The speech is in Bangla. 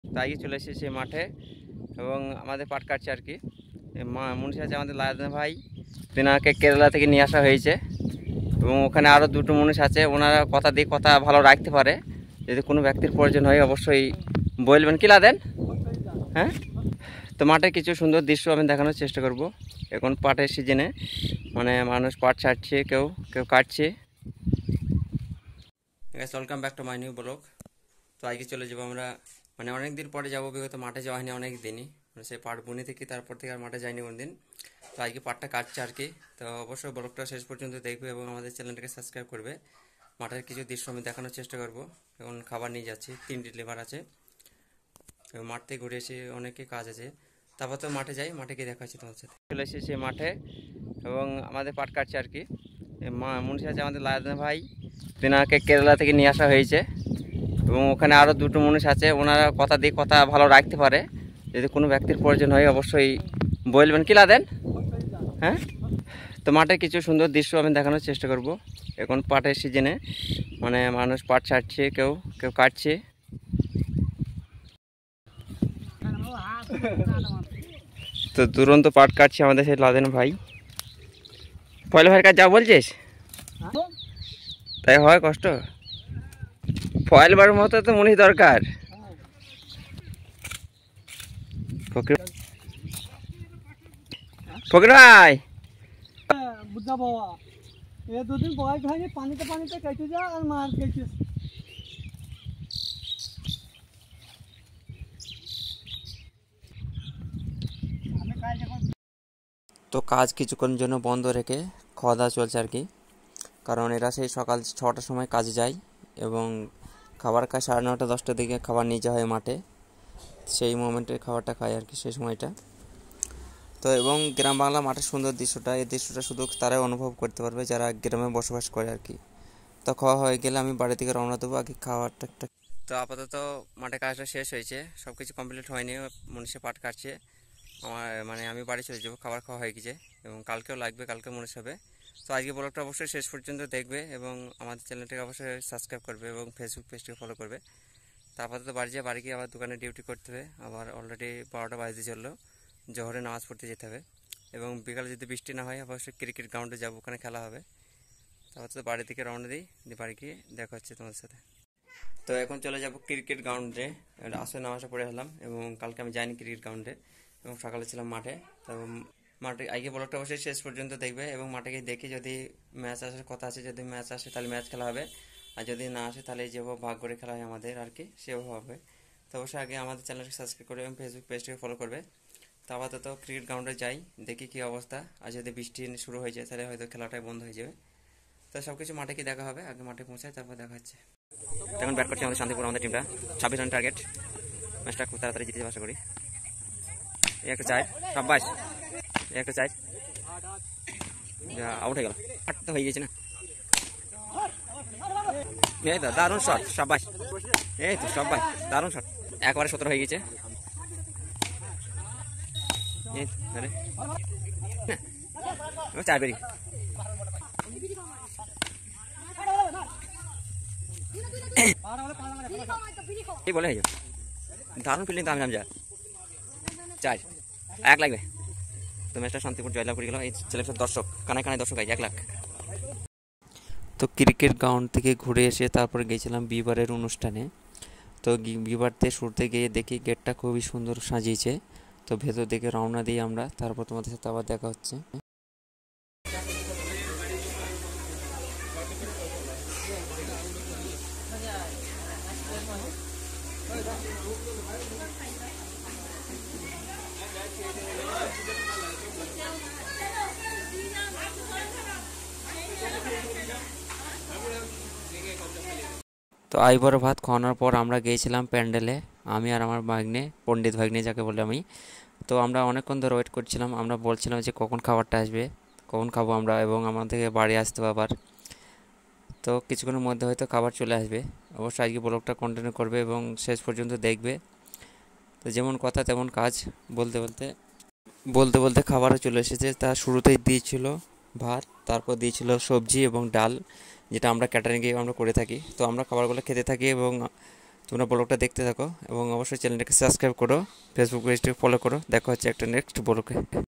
তাই চলে এসেছি মাঠে এবং আমাদের পাট কাটছে আর কি। মুন্সি আছে আমাদের লাদেন ভাই, তেনাকে কেরালা থেকে নিয়ে আসা হয়েছে এবং ওখানে আরও দুটো মানুষ আছে, ওনারা কথা দিয়ে কথা ভালো রাখতে পারে। যদি কোনো ব্যক্তির প্রয়োজন হয় অবশ্যই বলবেন, কি লাদেন? হ্যাঁ, তো মাঠে কিছু সুন্দর দৃশ্য আমি দেখানোর চেষ্টা করব। এখন পাটের সিজনে মানে মানুষ পাট ছাড়ছে, কেউ কেউ কাটছে। Welcome back to my new blog. তো আজকে চলে যাবো আমরা, মানে অনেক দিন পরে যাবো, বিগত মাঠে যাওয়া হয়নি অনেক দিনই, মানে সেই পাট বুনি থেকে তারপর থেকে আর মাঠে যাইনি কোন দিন। তো আজকে পাটটা কাটছে আর কি। তো অবশ্যই ব্লগটা শেষ পর্যন্ত দেখবে এবং আমাদের চ্যানেলটাকে সাবস্ক্রাইব করবে। মাঠের কিছু দৃশ্য আমি দেখানোর চেষ্টা করব। এখন খাবার নিয়ে যাচ্ছি, 3টি লেবার আছে এবং মাঠ থেকে ঘুরে এসে অনেকে কাজ আছে। তারপর তো মাঠে যাই, মাঠে গিয়ে দেখা হচ্ছে তোমার সাথে। চলে এসেছি মাঠে এবং আমাদের পাট কাটছে আর কি। মুন্সি আছে আমাদের লাদেন ভাই, তেনাকে কেরালা থেকে নিয়ে আসা হয়েছে এবং ওখানে আরও দুটো মানুষ আছে, ওনারা কথা দিয়ে কথা ভালো রাখতে পারে। যদি কোনো ব্যক্তির প্রয়োজন হয় অবশ্যই বলবেন, কি লাদেন? হ্যাঁ, তো মাঠে কিছু সুন্দর দৃশ্য আমি দেখানোর চেষ্টা করব। এখন পাটের সিজনে মানে মানুষ পাট ছাড়ছে, কেউ কেউ কাটছে। তো দুরন্ত পাট কাটছে আমাদের সেই লাদেন ভাই। পয়লা ভাইয়ের কাজ যা বলছিস তাই হয় কষ্ট। ফয়েল বার মতো তো মনে দরকার। ফকির ফকির ভাই, বুঝা বাবা এ দুদিন বয়স হয়নি, পানিতে পানিতে কেটে যা আর মার কেটে। তো কাজ কিছুক্ষণের জন্য বন্ধ রেখে খাওয়া দাওয়া চলছে আর কি। কারণ এরা সেই সকাল 6টার সময় কাজে যায় এবং খাবার খায় 9:30 10টার দিকে খাবার নিয়ে যাওয়া হয় মাঠে। সেই মোমেন্টে খাবারটা খায় আর কি, সেই সময়টা। তো এবং গ্রাম বাংলা মাঠের সুন্দর দৃশ্যটা, এই দৃশ্যটা শুধু তারাই অনুভব করতে পারবে যারা গ্রামে বসবাস করে আর কি। তো খাওয়া হয়ে গেলে আমি বাড়ি থেকে রওনা দেবো, আগে খাওয়ারটা একটা। তো আপাতত মাঠে কাজটা শেষ হয়েছে, সব কিছু কমপ্লিট হয়নি, মনীষে পাট কাটছে। আমার মানে আমি বাড়ি চলে যাবো, খাবার খাওয়া হয়ে গেছে এবং কালকেও লাগবে, কালকে মনীষ হবে। তো আজকে ব্লগটা অবশ্যই শেষ পর্যন্ত দেখবে এবং আমাদের চ্যানেলটাকে অবশ্যই সাবস্ক্রাইব করবে এবং ফেসবুক পেজটাকে ফলো করবে। তো আপাতত বাড়ি গিয়ে আবার দোকানে ডিউটি করতে হবে, আবার অলরেডি 12টা বাজতে চললো, জোহরে নামাজ পড়তে যেতে হবে এবং বিকালে যদি বৃষ্টি না হয় অবশ্যই ক্রিকেট গ্রাউন্ডে যাবো, ওখানে খেলা হবে। তারপর তো বাড়ি থেকে রওনা দিই, বাড়ি গিয়ে দেখা হচ্ছে তোমাদের সাথে। তো এখন চলে যাব ক্রিকেট গ্রাউন্ডে। আসলে নামাজটা পড়ে এলাম এবং কালকে আমি যাইনি ক্রিকেট গ্রাউন্ডে এবং সকালে ছিলাম মাঠে। তো মাঠে আগে ব্লগটা অবশ্যই শেষ পর্যন্ত দেখবে এবং মাঠে গিয়ে দেখি যদি ম্যাচ আসার কথা আছে, যদি ম্যাচ আসে তাহলে ম্যাচ খেলা হবে, আর যদি না আসে তাহলে যেভাবে ভাগ করে খেলা হয় আমাদের আর কি, সেভাবে হবে। তো অবশ্যই আগে আমাদের চ্যানেলকে সাবস্ক্রাইব করবে এবং ফেসবুক পেজটাকে ফলো করবে। তো আপাতত ক্রিকেট গ্রাউন্ডে যাই, দেখি কী অবস্থা। আর যদি বৃষ্টি শুরু হয়ে যায় তাহলে হয়তো খেলাটাই বন্ধ হয়ে যাবে। তো সব কিছু মাঠে কি দেখা হবে, আগে মাঠে পৌঁছায় তারপর দেখা হচ্ছে। এখন ব্যাট করছে আমাদের শান্তিপুর, আমাদের টিমটা 26 রান টার্গেট। ম্যাচটা খুব তাড়াতাড়ি জিতে আশা করি। একটা চার, সাব্বাস, একটা চার, আউট হয়ে গেল। আট তো হয়ে গেছে না, এই তো দারুণ শট, সাব্বাস, এই তো সাব্বাস, দারুণ শট, একবারে 17 হয়ে গেছে। চার বেরি এই বলে দারুণ ফিল্ডিং, তো আমি নাম যা চার 1 লাগবে। তো ম্যাচটা শান্তিপুর জয়লাভ করে গেল। এই ছেলেটার দর্শক কানায় কানায় দর্শক, 1 লাখ। তো ক্রিকেট গ্রাউন্ড থেকে ঘুরে এসে তারপরে গিয়েছিলাম বিবারের অনুষ্ঠানে। তো বিবারতে শুরুতে গিয়ে দেখি গেটটা খুবই সুন্দর সাজিয়েছে। তো ভেতর দিকে রওনা দিই আমরা, তারপর তোমাদের সাথে আবার দেখা হচ্ছে। তো আইবর ভাত খাওয়ানোর পর আমরা গিয়েছিলাম প্যান্ডেলে, আমি আর আমার ভাগ্নে, পণ্ডিত ভাগ্নে যাকে বলে আমি। তো আমরা অনেকক্ষণ ধরে ওয়েট করছিলাম, আমরা বলছিলাম যে কখন খাবারটা আসবে, কখন খাবো আমরা এবং আমাদেরকে বাড়ি আসতে হবে আবার। তো কিছুক্ষণের মধ্যে হয়তো খাবার চলে আসবে। অবশ্যই আজকে ব্লগটা কন্টিনিউ করবে এবং শেষ পর্যন্ত দেখবে। তো যেমন কথা তেমন কাজ, বলতে বলতে বলতে বলতে খাবারও চলে এসেছে। তা শুরুতেই দিয়েছিল ভাত, তারপর দিয়েছিল সবজি এবং ডাল, যেটা আমরা ক্যাটারিংয়ে আমরা করে থাকি। তো আমরা খাবারগুলো খেতে থাকি এবং তোমরা ব্লগটা দেখতে থাকো এবং অবশ্যই চ্যানেলটাকে সাবস্ক্রাইব করো, ফেসবুক পেজটি ফলো করো। দেখা হচ্ছে একটা নেক্সট ব্লগে।